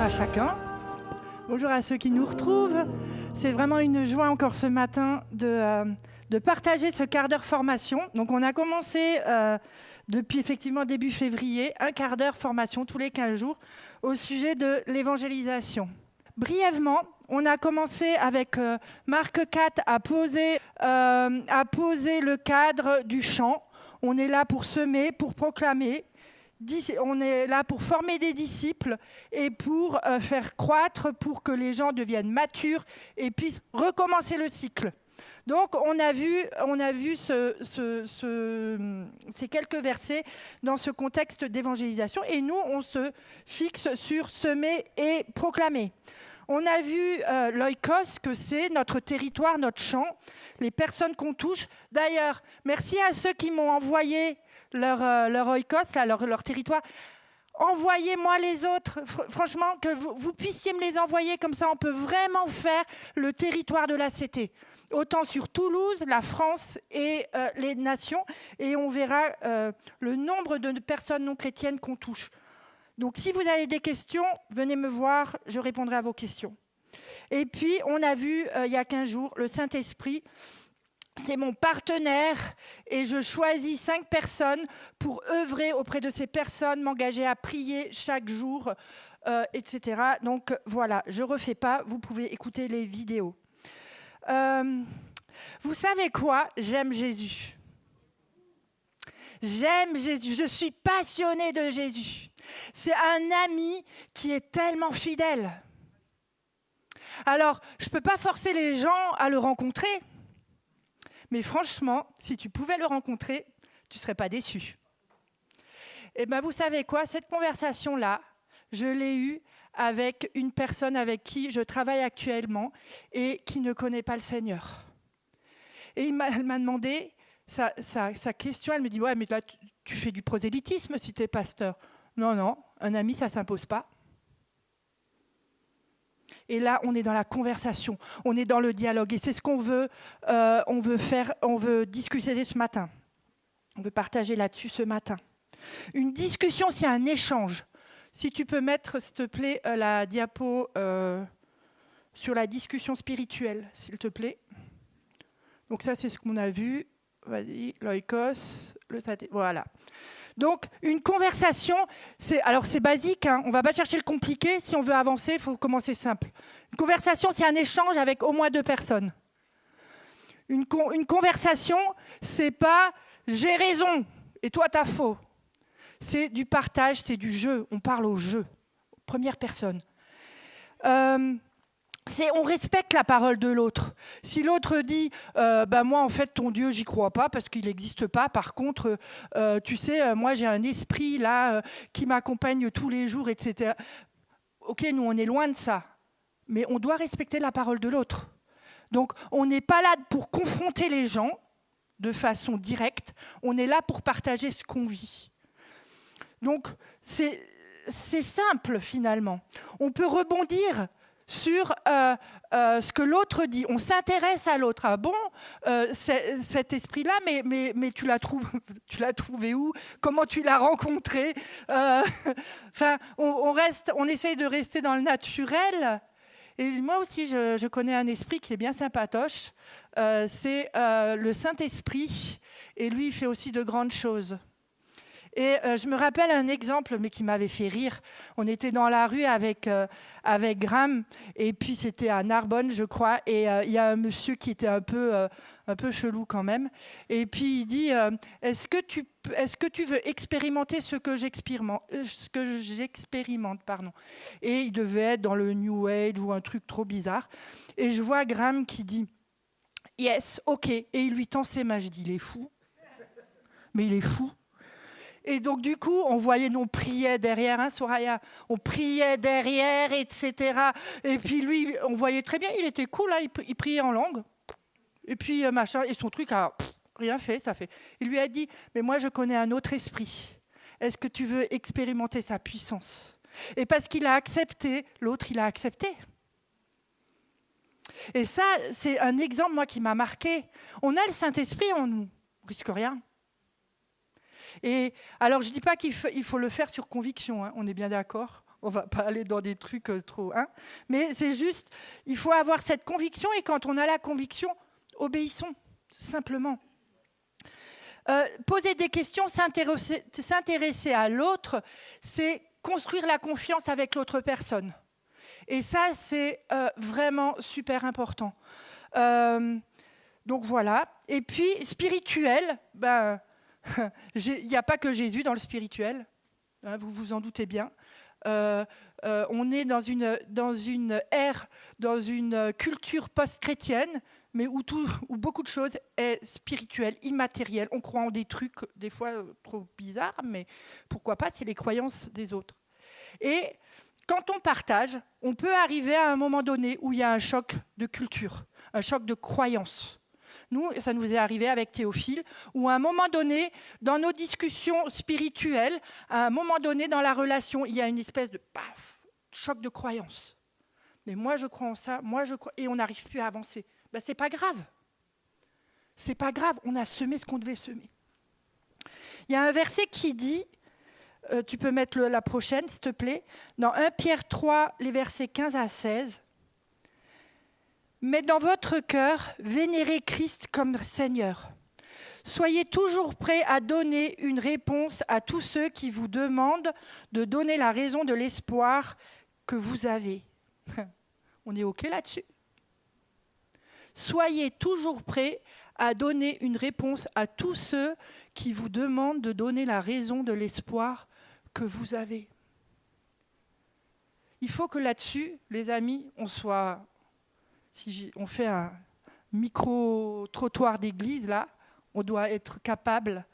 à chacun. Bonjour à ceux qui nous retrouvent. C'est vraiment une joie encore ce matin de partager ce quart d'heure formation. Donc on a commencé depuis effectivement début février, un quart d'heure formation tous les 15 jours au sujet de l'évangélisation. Brièvement, on a commencé avec Marc 4 à poser le cadre du chant. On est là pour semer, pour proclamer. On est là pour former des disciples et pour faire croître, pour que les gens deviennent matures et puissent recommencer le cycle. Donc, on a vu ces quelques versets dans ce contexte d'évangélisation. Et nous, on se fixe sur semer et proclamer. On a vu l'oikos, que c'est notre territoire, notre champ, les personnes qu'on touche. D'ailleurs, merci à ceux qui m'ont envoyé leur oikos, là, leur territoire. Envoyez-moi les autres. Franchement, que vous puissiez me les envoyer, comme ça on peut vraiment faire le territoire de l'ACT. Autant sur Toulouse, la France et les nations. Et on verra le nombre de personnes non chrétiennes qu'on touche. Donc si vous avez des questions, venez me voir, je répondrai à vos questions. Et puis, on a vu il y a 15 jours, le Saint-Esprit. C'est mon partenaire et je choisis 5 personnes pour œuvrer auprès de ces personnes, m'engager à prier chaque jour, etc. Donc voilà, je ne refais pas, vous pouvez écouter les vidéos. Vous savez quoi ? J'aime Jésus. J'aime Jésus, je suis passionnée de Jésus. C'est un ami qui est tellement fidèle. Alors, je ne peux pas forcer les gens à le rencontrer. Mais franchement, si tu pouvais le rencontrer, tu ne serais pas déçu. Et bien, vous savez quoi ? Cette conversation-là, je l'ai eue avec une personne avec qui je travaille actuellement et qui ne connaît pas le Seigneur. Et elle m'a demandé sa question. Elle me dit « Ouais, mais là, tu fais du prosélytisme si tu es pasteur. » Non, un ami, ça ne s'impose pas. Et là, on est dans la conversation, on est dans le dialogue. Et c'est ce qu'on veut, faire, on veut discuter ce matin. On veut partager là-dessus ce matin. Une discussion, c'est un échange. Si tu peux mettre, s'il te plaît, la diapo sur la discussion spirituelle, s'il te plaît. Donc ça, c'est ce qu'on a vu. Vas-y, l'oikos, le saté, voilà. Donc, une conversation, c'est basique, hein, on ne va pas chercher le compliqué. Si on veut avancer, il faut commencer simple. Une conversation, c'est un échange avec au moins 2 personnes. Une conversation, c'est pas « j'ai raison et toi, t'as faux ». C'est du partage, c'est du jeu. On parle au jeu, première personne. On respecte la parole de l'autre. Si l'autre dit moi en fait ton Dieu j'y crois pas parce qu'il n'existe pas. Par contre tu sais moi j'ai un esprit là qui m'accompagne tous les jours, etc. Ok, nous on est loin de ça, mais on doit respecter la parole de l'autre. Donc on n'est pas là pour confronter les gens de façon directe. On est là pour partager ce qu'on vit. Donc c'est simple finalement. On peut rebondir sur ce que l'autre dit. On s'intéresse à l'autre. Ah bon, cet esprit-là, mais tu l'as trouvé où ? Comment tu l'as rencontré ? On essaye de rester dans le naturel. Et moi aussi, je connais un esprit qui est bien sympatoche. C'est le Saint-Esprit. Et lui, il fait aussi de grandes choses. Et je me rappelle un exemple, mais qui m'avait fait rire. On était dans la rue avec Graham, et puis c'était à Narbonne, je crois, et il y a un monsieur qui était un peu chelou quand même. Et puis il dit est-ce que tu veux expérimenter ce que j'expérimente, pardon. Et il devait être dans le New Age ou un truc trop bizarre. Et je vois Graham qui dit yes, ok. Et il lui tend ses mains. Je dis il est fou. Mais il est fou. Et donc, du coup, on voyait, on priait derrière, hein, Soraya, on priait derrière, etc. Et puis lui, on voyait très bien, il était cool, là, il priait en langue. Et puis, machin, et son truc a rien fait, ça fait. Il lui a dit, mais moi, je connais un autre esprit. Est-ce que tu veux expérimenter sa puissance ? Et parce qu'il a accepté, l'autre, il a accepté. Et ça, c'est un exemple, moi, qui m'a marqué. On a le Saint-Esprit en nous, on risque rien. Et alors, je ne dis pas qu'il faut le faire sur conviction, hein, on est bien d'accord. On ne va pas aller dans des trucs trop... Mais c'est juste, il faut avoir cette conviction, et quand on a la conviction, obéissons, simplement. Poser des questions, s'intéresser à l'autre, c'est construire la confiance avec l'autre personne. Et ça, c'est vraiment super important. Donc voilà. Et puis, spirituel, il n'y a pas que Jésus dans le spirituel, vous vous en doutez bien. On est dans une ère, dans une culture post-chrétienne, mais où beaucoup de choses est spirituel, immatériel. On croit en des trucs, des fois trop bizarres, mais pourquoi pas, c'est les croyances des autres. Et quand on partage, on peut arriver à un moment donné où il y a un choc de culture, un choc de croyance. Nous, ça nous est arrivé avec Théophile, où à un moment donné, dans nos discussions spirituelles, à un moment donné dans la relation, il y a une espèce de choc de croyance. Mais moi, je crois en ça, moi, je crois, et on n'arrive plus à avancer. C'est pas grave. C'est pas grave, on a semé ce qu'on devait semer. Il y a un verset qui dit, tu peux mettre la prochaine, s'il te plaît, dans 1 Pierre 3, les versets 15 à 16. Mais dans votre cœur, vénérez Christ comme Seigneur. Soyez toujours prêts à donner une réponse à tous ceux qui vous demandent de donner la raison de l'espoir que vous avez. On est OK là-dessus? Soyez toujours prêts à donner une réponse à tous ceux qui vous demandent de donner la raison de l'espoir que vous avez. Il faut que là-dessus, les amis, on soit... Si on fait un micro-trottoir d'église, là, on doit être capable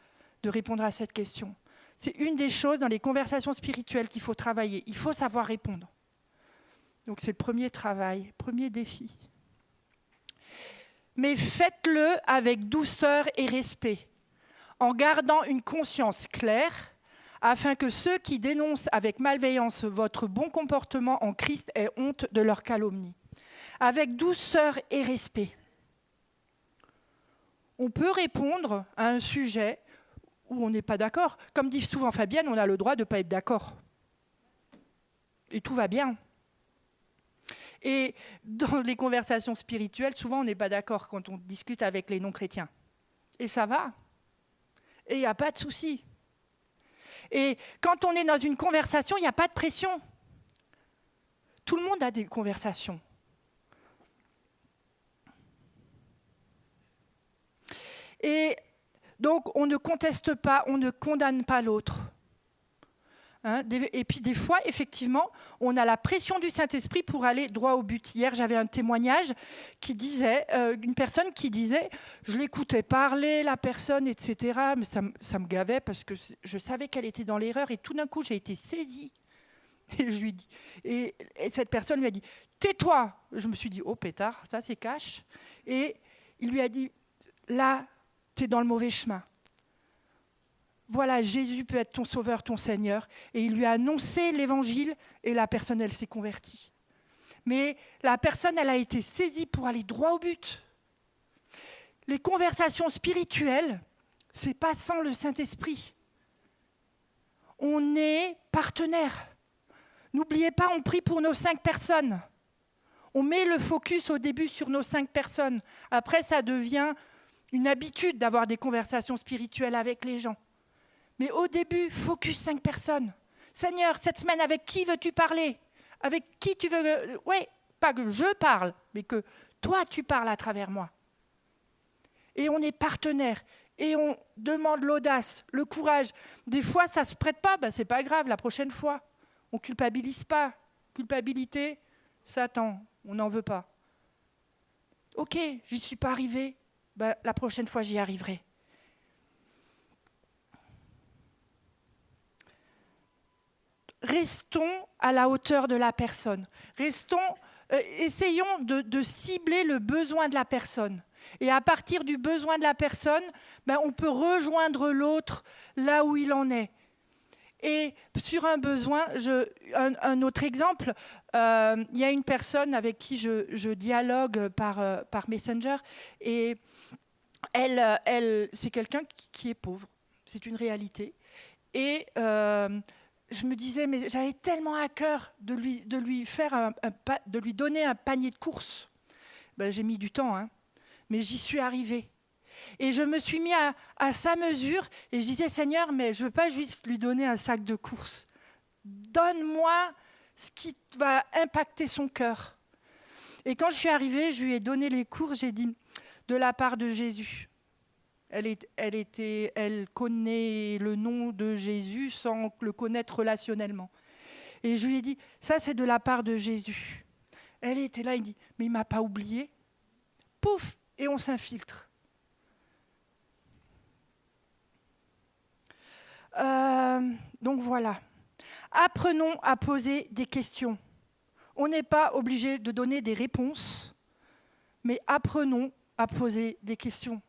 de répondre à cette question. C'est une des choses dans les conversations spirituelles qu'il faut travailler. Il faut savoir répondre. Donc c'est le premier travail, premier défi. Mais faites-le avec douceur et respect, en gardant une conscience claire, afin que ceux qui dénoncent avec malveillance votre bon comportement en Christ aient honte de leur calomnie. Avec douceur et respect. On peut répondre à un sujet où on n'est pas d'accord. Comme dit souvent Fabienne, on a le droit de ne pas être d'accord. Et tout va bien. Et dans les conversations spirituelles, souvent on n'est pas d'accord quand on discute avec les non-chrétiens. Et ça va. Et il n'y a pas de souci. Et quand on est dans une conversation, il n'y a pas de pression. Tout le monde a des conversations. Et donc, on ne conteste pas, on ne condamne pas l'autre. Et puis, des fois, effectivement, on a la pression du Saint-Esprit pour aller droit au but. Hier, j'avais un témoignage qui disait, une personne qui disait, je l'écoutais parler, la personne, etc., mais ça me gavait parce que je savais qu'elle était dans l'erreur, et tout d'un coup, j'ai été saisie. Et je lui dis, et cette personne lui a dit, tais-toi. Je me suis dit, oh pétard, ça c'est cash. Et il lui a dit, là, tu es dans le mauvais chemin. Voilà, Jésus peut être ton sauveur, ton Seigneur. Et il lui a annoncé l'évangile et la personne, elle s'est convertie. Mais la personne, elle a été saisie pour aller droit au but. Les conversations spirituelles, ce n'est pas sans le Saint-Esprit. On est partenaires. N'oubliez pas, on prie pour nos 5 personnes. On met le focus au début sur nos 5 personnes. Après, ça devient une habitude d'avoir des conversations spirituelles avec les gens. Mais au début, focus 5 personnes. Seigneur, cette semaine, avec qui veux-tu parler? Avec qui tu veux... Oui, pas que je parle, mais que toi, tu parles à travers moi. Et on est partenaires. Et on demande l'audace, le courage. Des fois, ça ne se prête pas. C'est pas grave, la prochaine fois. On ne culpabilise pas. Culpabilité, ça attend. On n'en veut pas. Ok, j'y suis pas arrivée. La prochaine fois, j'y arriverai. Restons à la hauteur de la personne. Essayons de cibler le besoin de la personne. Et à partir du besoin de la personne, on peut rejoindre l'autre là où il en est. Et sur un besoin, un autre exemple, il y a une personne avec qui je dialogue par Messenger, et elle c'est quelqu'un qui est pauvre, c'est une réalité. Et je me disais, mais j'avais tellement à cœur de lui donner un panier de courses. Ben, j'ai mis du temps, hein, mais j'y suis arrivée. Et je me suis mis à sa mesure et je disais, Seigneur, mais je ne veux pas juste lui donner un sac de courses. Donne-moi ce qui va impacter son cœur. Et quand je suis arrivée, je lui ai donné les courses, j'ai dit, de la part de Jésus. Elle connaît le nom de Jésus sans le connaître relationnellement. Et je lui ai dit, ça c'est de la part de Jésus. Elle était là, il dit, mais il ne m'a pas oublié. Pouf, et on s'infiltre. Donc voilà. Apprenons à poser des questions. On n'est pas obligé de donner des réponses, mais apprenons à poser des questions.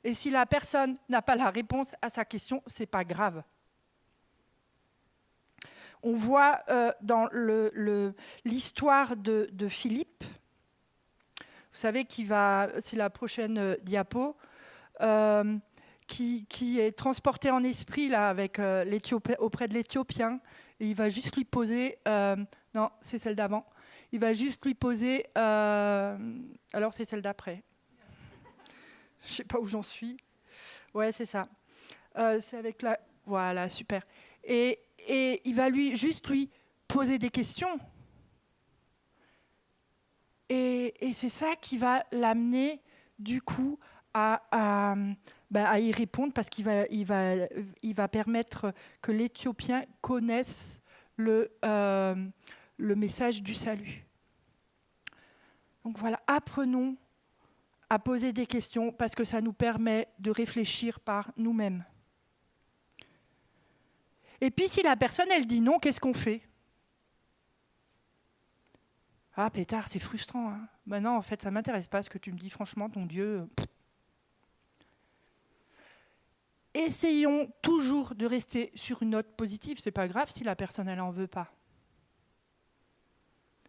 Et si la personne n'a pas la réponse à sa question, ce n'est pas grave. On voit dans l'histoire de Philippe, vous savez, c'est la prochaine diapo, qui est transporté en esprit là, avec, auprès de l'Éthiopien, et il va juste lui poser... non, c'est celle d'avant. Il va juste lui poser... alors, c'est celle d'après. Je ne sais pas où j'en suis. Ouais, c'est ça. C'est avec la... Voilà, super. Et il va juste lui poser des questions. Et c'est ça qui va l'amener, du coup, à y répondre, parce qu'il va permettre que l'Éthiopien connaisse le message du salut. Donc voilà, apprenons à poser des questions parce que ça nous permet de réfléchir par nous-mêmes. Et puis si la personne, elle dit non, qu'est-ce qu'on fait ? Ah pétard, c'est frustrant. Hein. Ben non, en fait, ça ne m'intéresse pas ce que tu me dis. Franchement, ton Dieu... Essayons toujours de rester sur une note positive. C'est pas grave si la personne, elle n'en veut pas.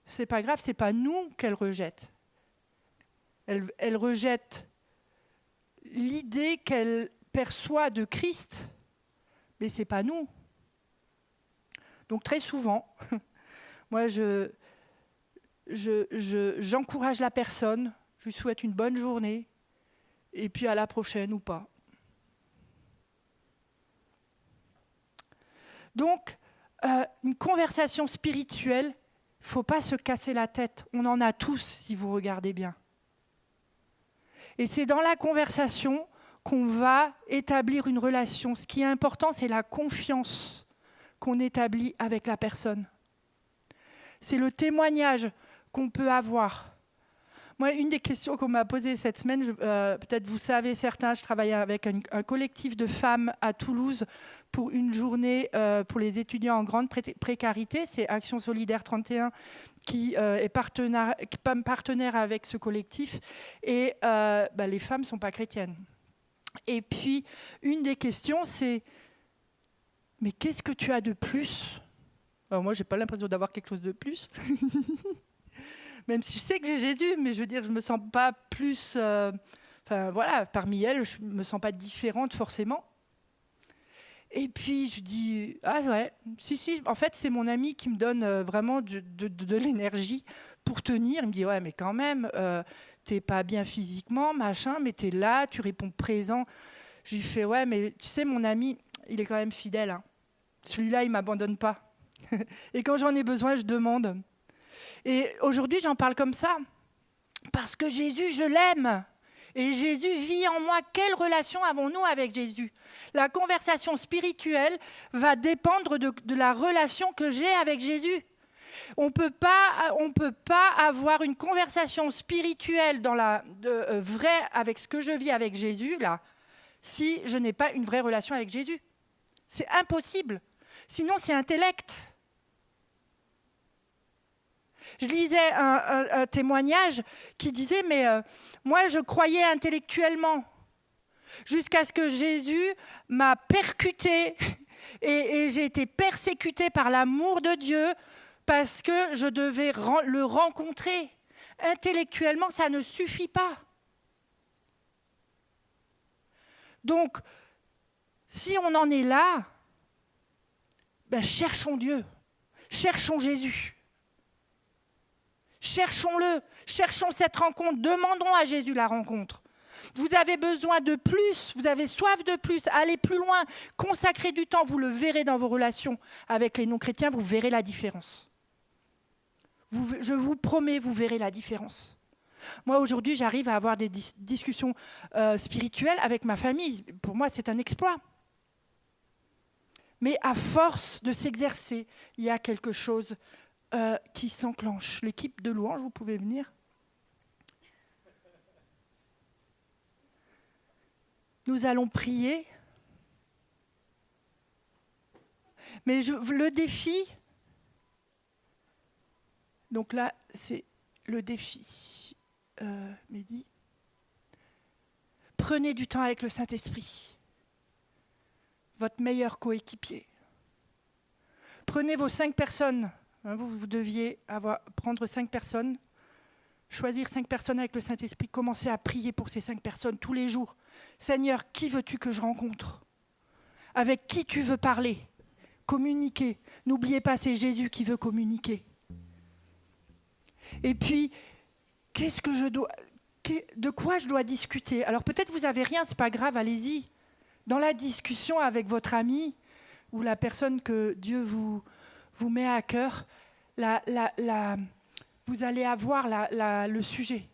C'est pas grave, c'est pas nous qu'elle rejette. Elle rejette l'idée qu'elle perçoit de Christ, mais c'est pas nous. Donc très souvent, moi j'encourage la personne, je lui souhaite une bonne journée, et puis à la prochaine ou pas. Donc, une conversation spirituelle, il ne faut pas se casser la tête. On en a tous, si vous regardez bien. Et c'est dans la conversation qu'on va établir une relation. Ce qui est important, c'est la confiance qu'on établit avec la personne. C'est le témoignage qu'on peut avoir. Moi, une des questions qu'on m'a posées cette semaine, peut-être vous savez certains, je travaillais avec un collectif de femmes à Toulouse pour une journée pour les étudiants en grande précarité. C'est Action Solidaire 31 qui est partenaire avec ce collectif. Et les femmes ne sont pas chrétiennes. Et puis, une des questions, c'est « Mais qu'est-ce que tu as de plus ?» Alors, moi, je n'ai pas l'impression d'avoir quelque chose de plus. Même si je sais que j'ai Jésus, mais je veux dire, je ne me sens pas plus... parmi elles, je ne me sens pas différente forcément. Et puis, je dis, ah ouais, si, en fait, c'est mon ami qui me donne vraiment de l'énergie pour tenir. Il me dit, ouais, mais quand même, t'es pas bien physiquement, machin, mais t'es là, tu réponds présent. Je lui fais, ouais, mais tu sais, mon ami, il est quand même fidèle. Hein. Celui-là, il ne m'abandonne pas. Et quand j'en ai besoin, je demande. Et aujourd'hui, j'en parle comme ça, parce que Jésus, je l'aime. Et Jésus vit en moi. Quelle relation avons-nous avec Jésus ? La conversation spirituelle va dépendre de la relation que j'ai avec Jésus. On ne peut pas avoir une conversation spirituelle vraie avec ce que je vis avec Jésus, là, si je n'ai pas une vraie relation avec Jésus. C'est impossible. Sinon, c'est intellect. Je lisais un témoignage qui disait « Mais moi, je croyais intellectuellement jusqu'à ce que Jésus m'a percuté et j'ai été persécutée par l'amour de Dieu parce que je devais le rencontrer. Intellectuellement, ça ne suffit pas. Donc, si on en est là, cherchons Dieu, cherchons Jésus. Cherchons-le, cherchons cette rencontre, demandons à Jésus la rencontre. Vous avez besoin de plus, vous avez soif de plus, allez plus loin, consacrez du temps, vous le verrez dans vos relations avec les non-chrétiens, vous verrez la différence. Je vous promets, vous verrez la différence. Moi, aujourd'hui, j'arrive à avoir des discussions spirituelles avec ma famille. Pour moi, c'est un exploit. Mais à force de s'exercer, il y a quelque chose qui s'enclenche. L'équipe de louange, vous pouvez venir. Nous allons prier. Mais le défi, donc là, c'est le défi. Mehdi. Prenez du temps avec le Saint-Esprit, votre meilleur coéquipier. Prenez vos 5 personnes. Vous deviez prendre 5 personnes, choisir 5 personnes avec le Saint-Esprit, commencer à prier pour ces 5 personnes tous les jours. Seigneur, qui veux-tu que je rencontre? Avec qui tu veux parler? Communiquer. N'oubliez pas, c'est Jésus qui veut communiquer. Et puis, de quoi je dois discuter? Alors peut-être vous n'avez rien, c'est pas grave, allez-y. Dans la discussion avec votre ami ou la personne que Dieu vous met à cœur, vous allez avoir le sujet.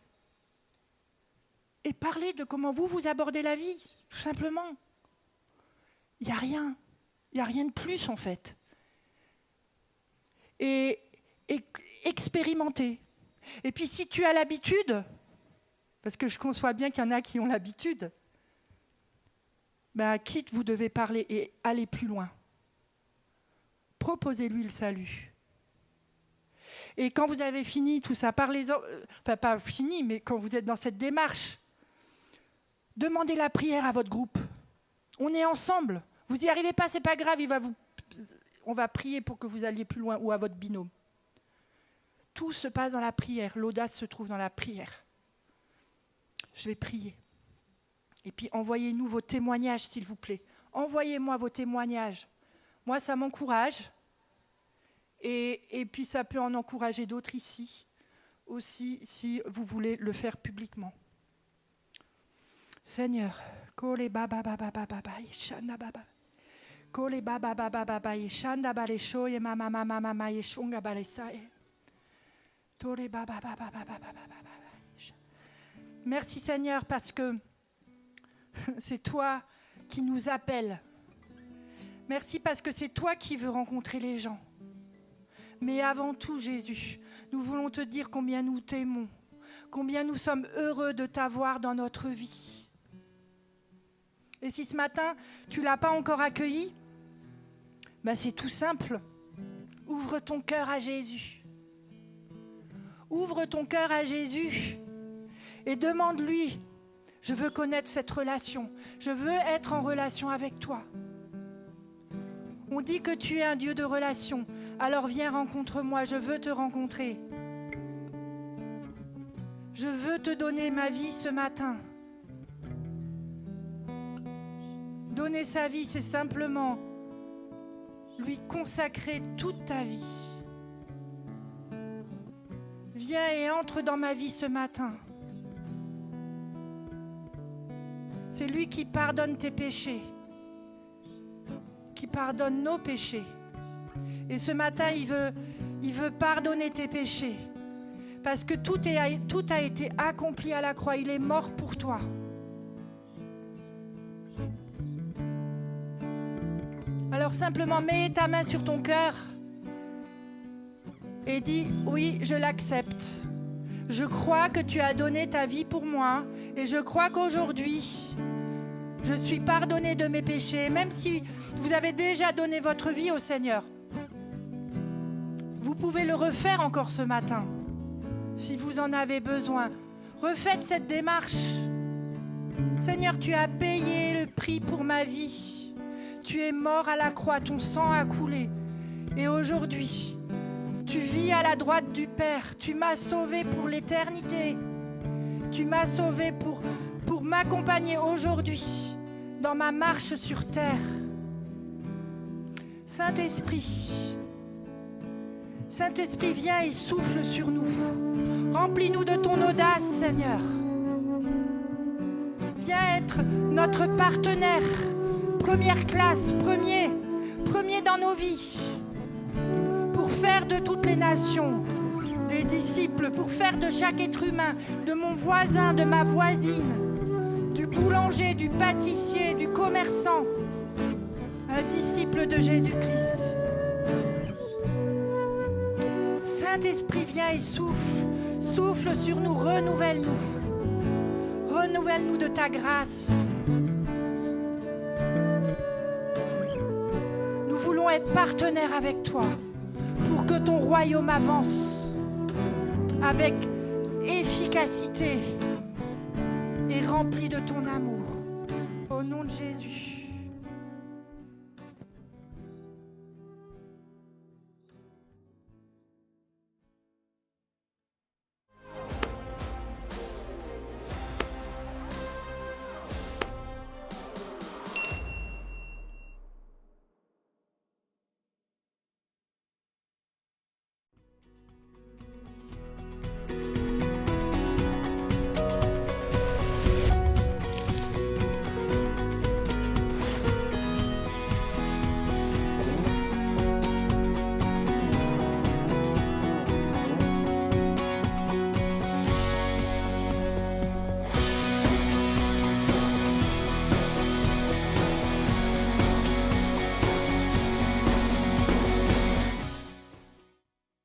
Et parlez de comment vous abordez la vie, tout simplement. Il n'y a rien. Il n'y a rien de plus, en fait. Et expérimenter. Et puis, si tu as l'habitude, parce que je conçois bien qu'il y en a qui ont l'habitude, à qui vous devez parler et aller plus loin. Proposez-lui le salut. Et quand vous avez fini tout ça, parlez-en, enfin pas fini, mais quand vous êtes dans cette démarche, demandez la prière à votre groupe. On est ensemble. Vous n'y arrivez pas, c'est pas grave, on va prier pour que vous alliez plus loin, ou à votre binôme. Tout se passe dans la prière. L'audace se trouve dans la prière. Je vais prier. Et puis envoyez-nous vos témoignages, s'il vous plaît. Envoyez-moi vos témoignages. Moi, ça m'encourage. Et puis ça peut en encourager d'autres ici aussi, si vous voulez le faire publiquement. Seigneur, kole baba baba baba shanda baba. Kole baba baba baba shanda bale shoye mama mama mama yeshunga bale sae. Tole baba baba baba baba. Merci Seigneur parce que c'est toi qui nous appelles. Merci parce que c'est toi qui veux rencontrer les gens. Mais avant tout, Jésus, nous voulons te dire combien nous t'aimons, combien nous sommes heureux de t'avoir dans notre vie. Et si ce matin, tu ne l'as pas encore accueilli, c'est tout simple. Ouvre ton cœur à Jésus. Ouvre ton cœur à Jésus et demande-lui, je veux connaître cette relation, je veux être en relation avec toi. On dit que tu es un Dieu de relation, alors viens rencontre-moi, je veux te rencontrer. Je veux te donner ma vie ce matin. Donner sa vie, c'est simplement lui consacrer toute ta vie. Viens et entre dans ma vie ce matin. C'est lui qui pardonne tes péchés, qui pardonne nos péchés. Et ce matin, il veut pardonner tes péchés. Parce que tout a été accompli à la croix. Il est mort pour toi. Alors simplement, mets ta main sur ton cœur et dis, oui, je l'accepte. Je crois que tu as donné ta vie pour moi et je crois qu'aujourd'hui, je suis pardonné de mes péchés. Même si vous avez déjà donné votre vie au Seigneur, vous pouvez le refaire encore ce matin. Si vous en avez besoin, refaites cette démarche. Seigneur, tu as payé le prix pour ma vie. Tu es mort à la croix, ton sang a coulé. Et aujourd'hui, tu vis à la droite du Père. Tu m'as sauvé pour l'éternité. Tu m'as sauvé pour m'accompagner aujourd'hui dans ma marche sur terre. Saint-Esprit, Saint-Esprit, viens et souffle sur nous. Remplis-nous de ton audace, Seigneur. Viens être notre partenaire, première classe, premier dans nos vies, pour faire de toutes les nations des disciples, pour faire de chaque être humain, de mon voisin, de ma voisine, du boulanger, du pâtissier, du commerçant, un disciple de Jésus-Christ. Saint-Esprit, viens et souffle sur nous, renouvelle-nous. Renouvelle-nous de ta grâce. Nous voulons être partenaires avec toi pour que ton royaume avance avec efficacité et rempli de ton amour. Au nom de Jésus.